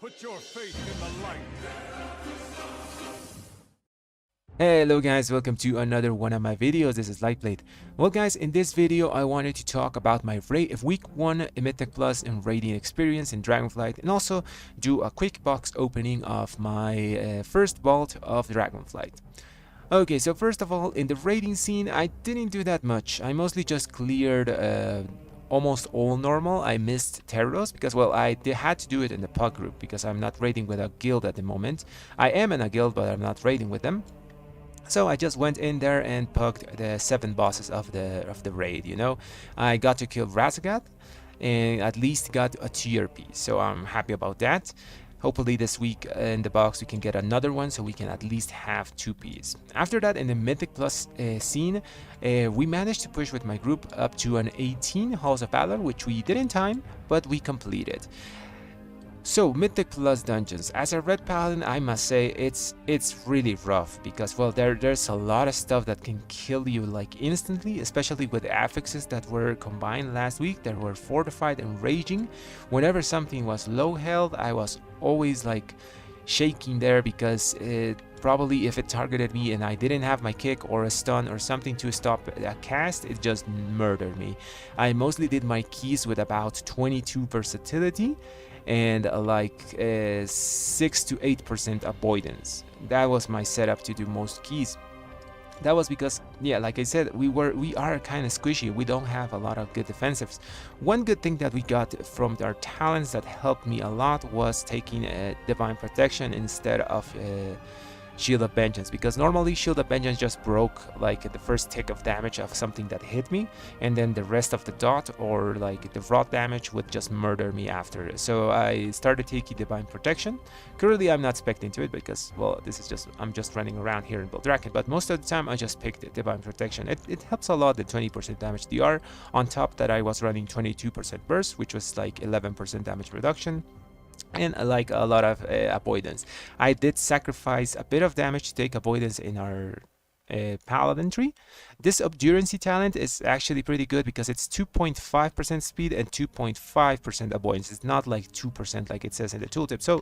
Put your faith in the light. Hello guys, welcome to another one of my videos. This is Lightblade. Well guys, in this video I wanted to talk about my week 1 Mythic Plus and raiding experience in Dragonflight, and also do a quick box opening of my first vault of Dragonflight. Okay, so first of all, in the raiding scene I didn't do that much. I mostly just cleared almost all normal. I missed Terros because, well, I had to do it in the pug group because I'm not raiding with a guild at the moment. I am in a guild, but I'm not raiding with them. So I just went in there and pugged the 7 bosses of the raid, you know. I got to kill Razagat and at least got a tier piece, so I'm happy about that. Hopefully this week in the box we can get another one so we can at least have 2 Ps. After that, in the Mythic Plus scene, we managed to push with my group up to an 18 Halls of Valor, which we did in time, but we completed. So, Mythic Plus dungeons. As a Red Paladin, I must say it's really rough because, well, there's a lot of stuff that can kill you like instantly, especially with affixes that were combined last week. There were Fortified and Raging. Whenever something was low health, I was always like shaking there because probably if it targeted me and I didn't have my kick or a stun or something to stop a cast, it just murdered me. I mostly did my keys with about 22 versatility and like 6 to 8% avoidance. That was my setup to do most keys. That was because, yeah, like I said, we are kind of squishy. We don't have a lot of good defensives. One good thing that we got from our talents that helped me a lot was taking Divine Protection instead of Shield of Vengeance, because normally Shield of Vengeance just broke like the first tick of damage of something that hit me, and then the rest of the dot or like the raw damage would just murder me after. So I started taking Divine Protection. Currently I'm not spec'ing to it because, well, this is just, I'm just running around here in Draken, but most of the time I just picked Divine Protection. It helps a lot, the 20% damage DR. On top that I was running 22% burst, which was like 11% damage reduction, and like a lot of avoidance. I did sacrifice a bit of damage to take avoidance in our paladin tree. This Obdurancy talent is actually pretty good because it's 2.5% speed and 2.5% avoidance. It's not like 2% like it says in the tooltip. So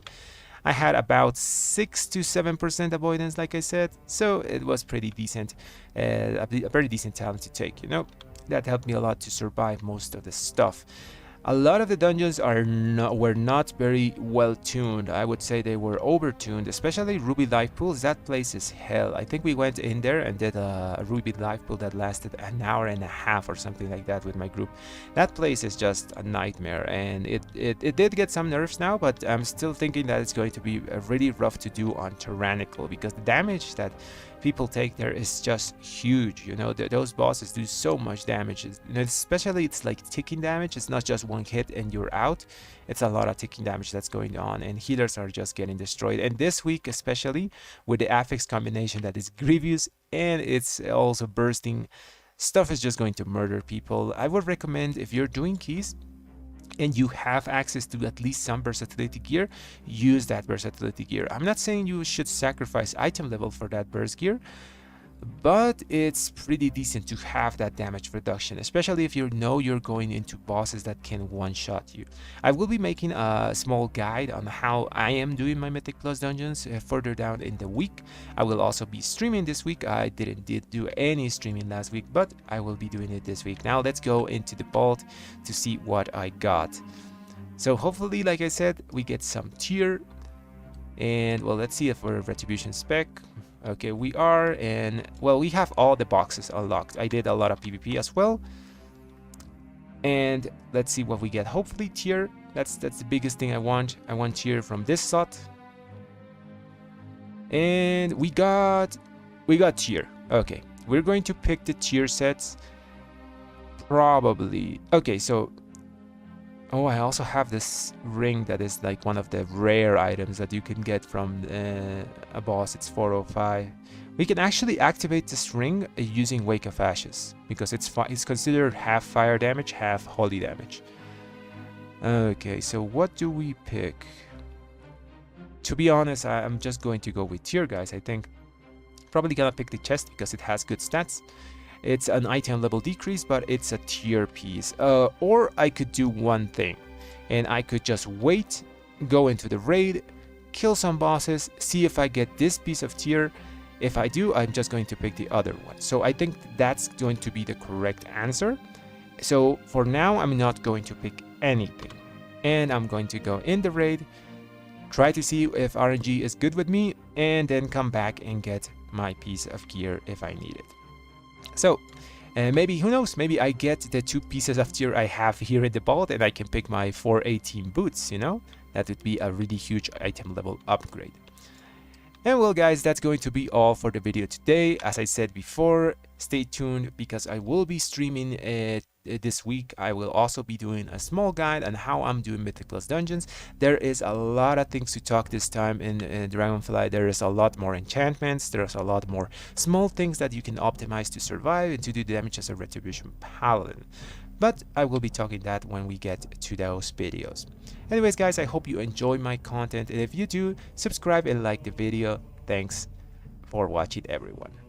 I had about 6 to 7% avoidance, like I said, so it was pretty decent, a very decent talent to take, you know. That helped me a lot to survive most of the stuff. A lot of the dungeons were not very well tuned. I would say they were over tuned, especially Ruby Life Pools. That place is hell. I think we went in there and did a Ruby Life Pool that lasted an hour and a half or something like that with my group. That place is just a nightmare, and it did get some nerfs now, but I'm still thinking that it's going to be really rough to do on Tyrannical because the damage that people take there is just huge. You know, those bosses do so much damage, and especially it's like ticking damage. It's not just one hit and you're out. It's a lot of ticking damage that's going on, and healers are just getting destroyed. And this week, especially with the affix combination that is grievous and it's also bursting, stuff is just going to murder people. I would recommend, if you're doing keys and you have access to at least some versatility gear, use that versatility gear. I'm not saying you should sacrifice item level for that burst gear, but it's pretty decent to have that damage reduction, especially if you know you're going into bosses that can one-shot you. I will be making a small guide on how I am doing my Mythic Plus dungeons further down in the week. I will also be streaming this week. I didn't do any streaming last week, but I will be doing it this week. Now let's go into the vault to see what I got. So hopefully, like I said, we get some tier, and well, let's see if we're Retribution spec. Okay, we are, and well, we have all the boxes unlocked. I did a lot of PvP as well, and let's see what we get. Hopefully tier. That's the biggest thing I want. I want tier from this slot, and we got tier. Okay, we're going to pick the tier sets probably. Okay, so oh, I also have this ring that is like one of the rare items that you can get from a boss. It's 405. We can actually activate this ring using Wake of Ashes because it's considered half fire damage, half holy damage. Okay, so what do we pick? To be honest, I'm just going to go with tier, guys. I think probably gonna pick the chest because it has good stats. It's an item level decrease, but it's a tier piece. Or I could do one thing, and I could just wait go into the raid, kill some bosses, see if I get this piece of tier. If I do, I'm just going to pick the other one. So I think that's going to be the correct answer. So for now, I'm not going to pick anything. And I'm going to go in the raid, try to see if RNG is good with me, and then come back and get my piece of gear if I need it. So maybe, who knows, maybe I get the 2 pieces of gear I have here in the vault and I can pick my 418 boots, you know? That would be a really huge item level upgrade. And well guys, that's going to be all for the video today. As I said before, stay tuned because I will be streaming this week. I will also be doing a small guide on how I'm doing Mythic Plus dungeons. There is a lot of things to talk this time in Dragonflight. There is a lot more enchantments. There's a lot more small things that you can optimize to survive and to do damage as a Retribution Paladin. But I will be talking that when we get to those videos. Anyways guys, I hope you enjoy my content, and if you do, subscribe and like the video. Thanks for watching everyone.